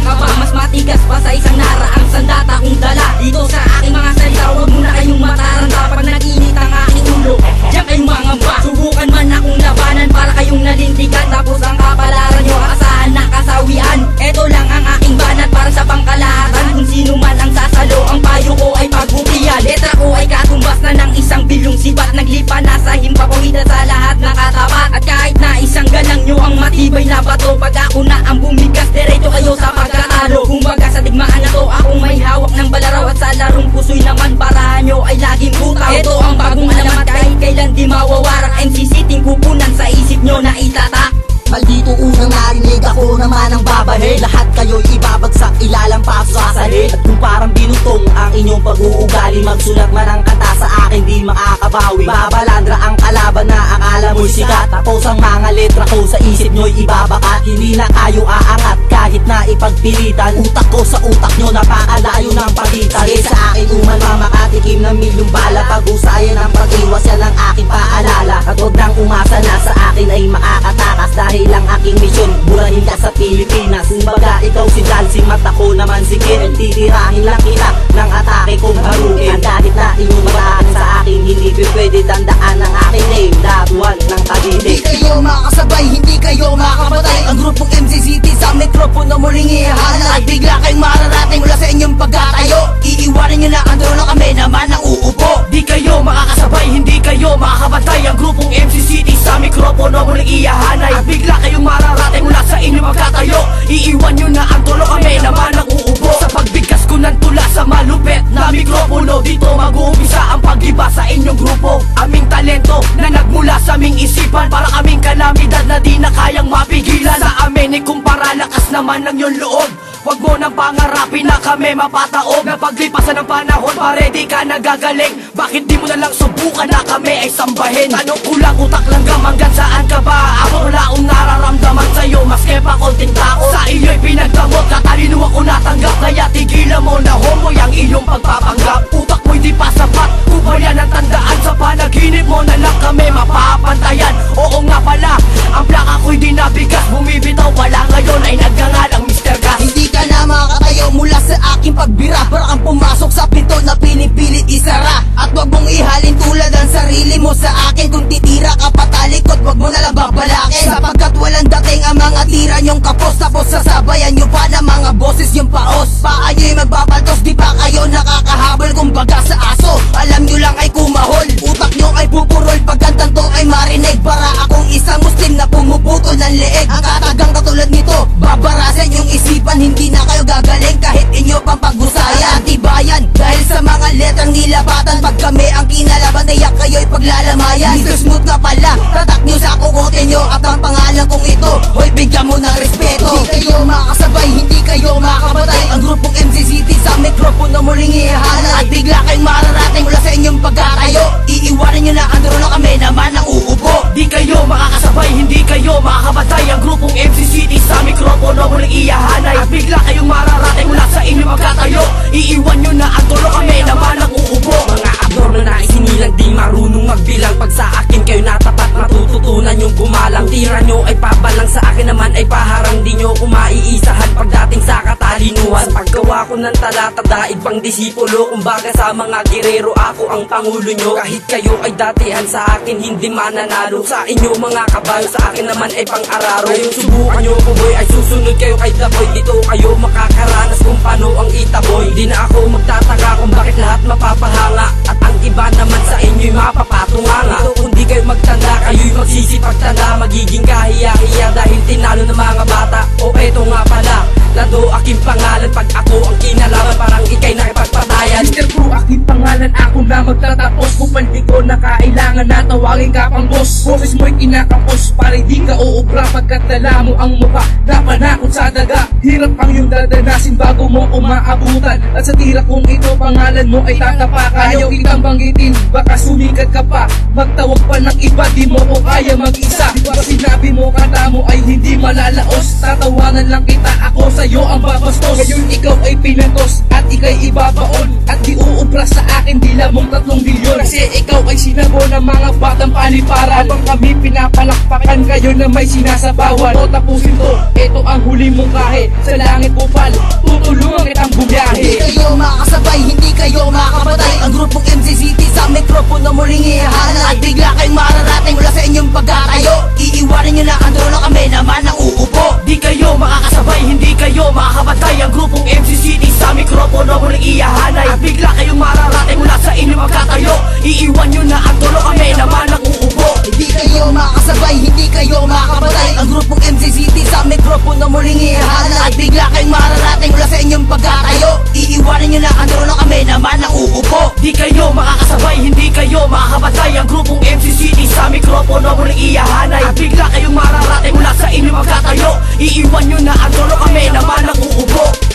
ka ba? Mas matigas pa sa isang naraang sandata kung dala dito sa aking mga salita. Huwag muna kayong mataranta pag nag-init ang aking ulo. Diyan kayong mga ba, subukan man akong labanan para kayong nalintigan. Tapos ang kapalaran nyo, asahan na kasawian. Eto lang ang aking banat para sa pangkalahatan. Kung sino man ang sasalo, ang payo ko ay pagbutihan. Letra ko ay katumbas na ng isang bilyong sibat. Naglipa na sa himpapawida sa lahat nakatapat. At kahit na isang galang nyo ang matibay na bato, pag ako na ang bumigas, diretso kayo sa pagkatalo. Kumbaga sa digmaan na to, akong may hawak ng balaraw. At sa larong puso'y naman parahan nyo ay laging butaw. Ito ang bagong alamat, kahit kailan di mawawarak. MCC ting kupunan sa isip nyo na itatak. Maldito unang narinig, ako naman ang babahe. Lahat kayo'y ibabagsak, ilalampas sa salit. At kung parang binutong ang inyong pag-uugali, magsulat man ang kata sa akin di makakabawi. Babalandra ang kalaban na akala mo'y sikat. Tapos ang mga letra ko sa isip nyo'y ibabakat. Hindi na kayo aangat kahit na ipagpilitan. Utak ko sa utak nyo napakalayo ng pagitan. Sige sa akin umalma makatikim ng milyong bala. Pag-usayan ang pag-iwas, yan ang aking paalala. At huwag nang umasa na sa akin ay makakatakas. Dahil lang aking misyon, burahin ka sa Pilipinas. Kumbaga ikaw si Dalsing, mata ko naman si Ken. Titirahin lang kita ng atake kong harukin. Kahit na inyong maraan sa akin, hindi pwede tandaan ang aking name. Dabuan ng Cavite. Hindi kayo makasabay, hindi kayo makapatay. Ang grupong MCCT sa mikropono muling ihahanay. At bigla kayong mararating mula sa inyong pagkatayo. Iiwanan nyo na ang drone, kami naman ang uupo. Di kayo makakasabay, hindi kayo makakapatay. Ang grupong MCCT sa mikropono muling ihahanay. At bigla kayong mararating mula sa inyong pagkatayo. Iiwan nyo na ang tulo, kami naman ang uupo. Sa pagbigkas ko ng tula sa malupet na mikropono, dito mag-uumpisa ang pag-iba sa inyong grupo. Aming talento na nagmula sa aming isipan, para kaming kalamidad na di na kayang mapigilan. Sa amin ikumpara, lakas naman ng iyong loob. Huwag mo nang pangarapin na kami mapataob. Na paglipasan ng panahon, pare di ka nagagaling. Bakit di mo na lang subukan na kami ay sambahin? Tanong kulang utak lang hanggang saan ka ba? Ako wala akong nararamdaman sa'yo, maski pa konting tako. Sa iyo'y pinagdamot, katalino ako natanggap. Kaya tigilan mo na homo ang iyong pagpapanggap. Utak mo'y di pa sapat, ubayan ang tandaan. Sa panaginip mo na lang kami mapapantayan. Oo nga pala, ang plaka ko'y di nabigas. Bumibitaw pala ngayon ay nagngangalang Mr. Gas. Hindi ka na makakatayo mula sa aking pagbira. Para kang pumasok sa pinto na pinipilit isara. At wag mong ihalin tulad ang sarili mo sa akin. Kung titira ka patalikod, wag mo nalang babalakin. Sapagkat walang dating ang mga tira nyong kapos. Tapos sasabayan nyo pa ng mga boses yung paos. Paanyo'y magbabaltos, di pa kayo nakakahabol. Kumbaga sa aso, alam nyo lang ay kumahol. Utak nyo ay pupurol pag ang tanto ay marinig. Para akong isang Muslim na pumuputol ng leeg. Ang katagang katulad nito, babarasan yung isipan. Hindi na kayo gagaling kahit inyo pang paghusayan. Tibayan dahil sa mga letrang nilapatan. Pag kami ang kinalaban, tiyak kayo'y paglalamayan. Mr. Smooth nga pala, tatak nyo sa kukote nyo. At ang pangalan kong ito, hoy bigyan mo ng respeto. Hindi kayo makasabay, hindi kayo makapatay. Ang grupong MCCT sa mikropono muling ihahanay. At bigla kayong mararating mula sa inyong pagkatayo. Iiwanan nyo na ang drone, kami naman ang uupo. Di kayo makakasabay, hindi kayo makakapatay. Ang grupong MCCT sa mikropono muling ihahanay. At bigla kayong mararating mula sa inyong pagkatayo. Iiwan nyo na ang tulo, kami naman ang uupo. Mga abnormal na isinilang di marunong magbilang. Pag sa akin kayo natapat, matututunan yung gumalang. Tira nyo ay pabalang, sa akin naman ay paharang. Di nyo kumaiisahan pagdating sa katalinuhan. Paggawa ko ng talata, daig pang disipulo. Kumbaga sa mga girero, ako ang pangulo nyo. Kahit kayo ay datihan, sa akin hindi mananalo. Sa inyo mga kabayo, sa akin naman ay pang-araro. Ngayong subukan nyo kuboy, ay susunod kayo kay Daboy. Dito kayo makakaranas kung paano ang itaboy. Di na ako magtataka kung bakit lahat mapapahanga. At ang iba naman sa inyo'y mapapatunganga. Ito kung di kayo magtanda, kayo'y magsisipagtanda. Magiging kahiya-hiya dahil tinalo ng mga bata. O eto nga pala, Lado aking pangalan. Pag ako ang kinalaman, parang ikay nakipagpatayan. Mr. Pro, aking pangalan, ako na magtatapos. Kung paldi ko na kailangan na tawagin ka pang boss. Boses mo'y kinakapos, para di ka uubra. Pagkat dala mo ang mukha, napanakot sa daga. Hirap ang iyong dadanasin bago mo umaabutan. At sa tira kong ito, pangalan mo ay tatapakan. Ayaw kitang banggitin, baka sumikat ka pa. Magtawag pa ng iba, di mo ko kaya mag-isa. Di ba sinabi mo kata mo ay hindi malalaos? Tatawanan lang kita, ako sa'yo ang babastos. Ngayon ikaw ay pinatos at ikay ibabaon. At di uubra sa akin, di lamang 3 milyon. Kasi ikaw ay sinago ng mga batang paliparan. Habang kami pinapalakpakan kayo na may sinasabawan. O tapusin to, ito ang huli mong kahit sa langit upal, tutulungan kitang bumiyahe. Hindi kayo makasabay, hindi kayo makapatay. Ang grupong MCCT sa mikropono muling ihahanay. At bigla kayong mararating mula sa inyong pagkatayo. Iiwanin nyo na ang trono, kami naman ang uupo. Di kayo makakasabay, hindi kayo makakapatay. Ang grupong MCCT sa mikropono muling iyahanay. At bigla kayong mararating mula sa inyong pagkatayo. Iiwan nyo na ang trono, kami naman ang uupo. Hindi kayo makasabay, hindi kayo makapatay. Ang grupong MCCT sa mikropono muling ihahanay. At bigla kayong mararating mula sa inyong pagkatayo. Iiwanin nyo na ang trono, kami naman ang uupo. Di kayo makakasabay, hindi kayo makakapatay. Ang grupong MCCT sa mikropono muling iyahanay. At bigla kayong mararating mula sa inyong pagkatayo. Iiwan nyo na ang trono, kami naman ang uupo.